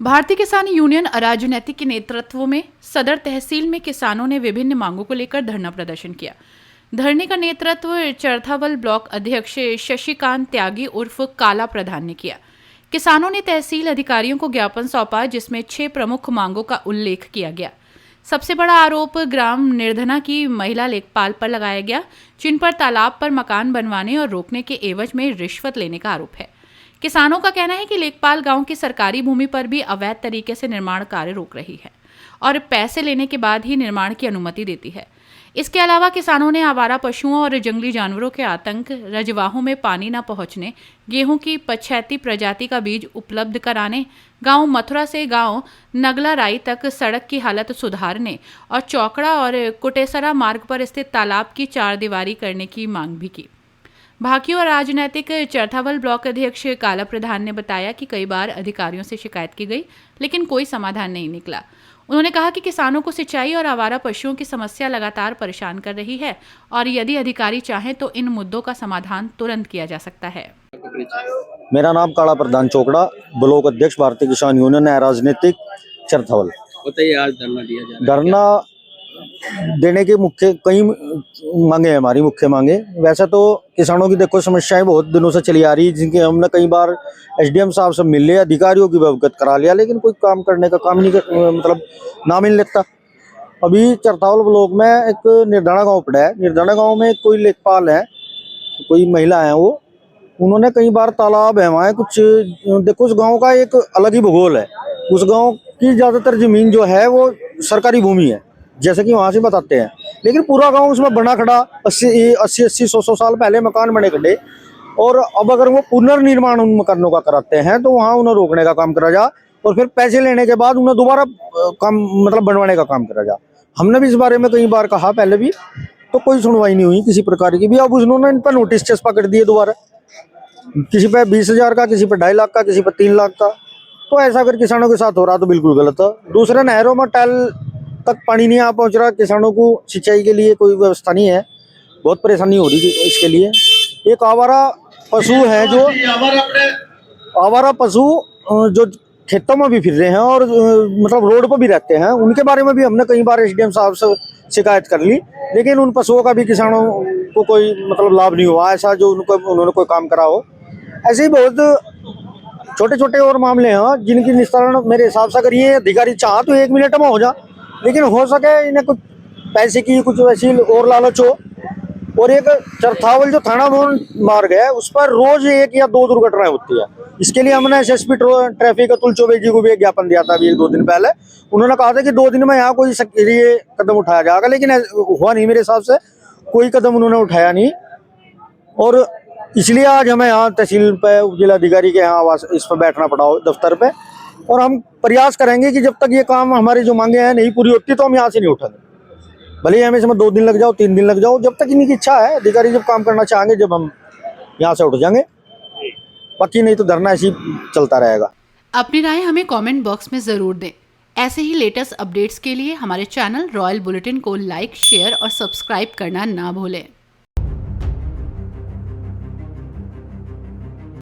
भारतीय किसान यूनियन अराजनैतिक के नेतृत्व में सदर तहसील में किसानों ने विभिन्न मांगों को लेकर धरना प्रदर्शन किया। धरने का नेतृत्व चरथावल ब्लॉक अध्यक्ष शशिकांत त्यागी उर्फ काला प्रधान ने किया। किसानों ने तहसील अधिकारियों को ज्ञापन सौंपा, जिसमें 6 प्रमुख मांगों का उल्लेख किया गया। सबसे बड़ा आरोप ग्राम निर्धना की महिला लेखपाल पर लगाया गया, जिन पर तालाब पर मकान बनवाने और रोकने के एवज में रिश्वत लेने का आरोप है। किसानों का कहना है कि लेखपाल गांव की सरकारी भूमि पर भी अवैध तरीके से निर्माण कार्य रोक रही है और पैसे लेने के बाद ही निर्माण की अनुमति देती है। इसके अलावा किसानों ने आवारा पशुओं और जंगली जानवरों के आतंक, रजवाहों में पानी न पहुंचने, गेहूं की पछैती प्रजाति का बीज उपलब्ध कराने, गांव मथुरा से गांव नगला राई तक सड़क की हालत सुधारने और चौकड़ा और कुटेसरा मार्ग पर स्थित तालाब की 4 दीवारी करने की मांग भी की। भाकियों और राजनैतिक चरथावल ब्लॉक अध्यक्ष काला प्रधान ने बताया कि कई बार अधिकारियों से शिकायत की गई, लेकिन कोई समाधान नहीं निकला। उन्होंने कहा कि किसानों को सिंचाई और आवारा पशुओं की समस्या लगातार परेशान कर रही है और यदि अधिकारी चाहें तो इन मुद्दों का समाधान तुरंत किया जा सकता है। मेरा नाम काला प्रधान चोकड़ा, ब्लॉक अध्यक्ष भारतीय किसान यूनियन है राजनीतिक चरथावल। बताइए, आज धरना दिया जा रहा है। धरना देने के मुख्य कई मांगे हैं हमारी मुख्य मांगे। वैसे तो किसानों की देखो समस्याएं बहुत दिनों से चली आ रही है, जिनके हमने कई बार एसडीएम साहब से मिल लिया, अधिकारियों की भी अवगत करा लिया, लेकिन कोई काम करने का काम नहीं मतलब नाम ही नहीं लेता। अभी चरथावल ब्लॉक में एक निर्धना गाँव पड़ा है। निर्धना गाँव में कोई लेखपाल है, कोई महिला है, वो उन्होंने कई बार तालाब है वहाँ कुछ, देखो उस गाँव का एक अलग ही भूगोल है। उस गाँव की ज्यादातर जमीन जो है वो सरकारी भूमि है, जैसे कि वहां से बताते हैं, लेकिन पूरा गांव उसमें बना खड़ा। 80 100 साल पहले मकान बने खड़े, और अब अगर वो पुनर्निर्माण उन मकानों का कराते हैं तो वहां उन्हें रोकने का काम करा जा और फिर पैसे लेने के बाद उन्हें दोबारा काम मतलब बनवाने का काम करा जा। हमने भी इस बारे में कई बार कहा पहले भी, तो कोई सुनवाई नहीं हुई किसी प्रकार की भी। अब उन्होंने इन पर नोटिस चस्पा कर दिए दोबारा, किसी पे 20,000 का, किसी पे 2.5 लाख का, किसी पे 3 लाख का। तो ऐसा अगर किसानों के साथ हो रहा तो बिल्कुल गलत है। दूसरे नहरों में टैल तक पानी नहीं आ पहुंच रहा, किसानों को सिंचाई के लिए कोई व्यवस्था नहीं है, बहुत परेशानी हो रही है इसके लिए। एक आवारा पशु है, जो आवारा पशु जो खेतों में भी फिर रहे हैं और मतलब रोड पर भी रहते हैं, उनके बारे में भी हमने कई बार एसडीएम साहब से शिकायत कर ली, लेकिन उन पशुओं का भी किसानों को कोई मतलब लाभ नहीं हुआ ऐसा जो उन्होंने कोई काम करा हो। ऐसे ही बहुत छोटे छोटे और मामले हैं जिनकी निस्तारण मेरे हिसाब से अगर ये अधिकारी चाह तो 1 मिनट में हो जा, लेकिन हो सके इन्हें कुछ पैसे की कुछ वैसी और लालच हो। और एक चरथावल जो थाना मार्ग है उस पर रोज 1 या 2 दुर्घटनाएं होती है। इसके लिए हमने एसएसपी ट्रैफिक अतुल चौबे जी को भी एक ज्ञापन दिया था अभी 1-2 दिन पहले। उन्होंने कहा था कि 2 दिन में यहाँ कोई सक्रिय कदम उठाया जाएगा, लेकिन हुआ नहीं। मेरे हिसाब से कोई कदम उन्होंने उठाया नहीं, और इसलिए आज हमें यहाँ तहसील पे उप जिलाधिकारी के यहाँ आवास इस पर बैठना पड़ा दफ्तर पे। और हम प्रयास करेंगे कि जब तक ये काम हमारी जो मांगे हैं नहीं पूरी होती तो हम यहाँ से नहीं उठेंगे, भले ही हमें इसमें 2 दिन लग जाओ, 3 दिन लग जाओ, जब तक इनकी इच्छा है। अधिकारी जब काम करना चाहेंगे जब हम यहाँ से उठ जाएंगे, बाकी नहीं तो धरना ऐसे ही चलता रहेगा। अपनी राय हमें कमेंट बॉक्स में जरूर दें। ऐसे ही लेटेस्ट अपडेट्स के लिए हमारे चैनल रॉयल बुलेटिन को लाइक, शेयर और सब्सक्राइब करना ना भूलें।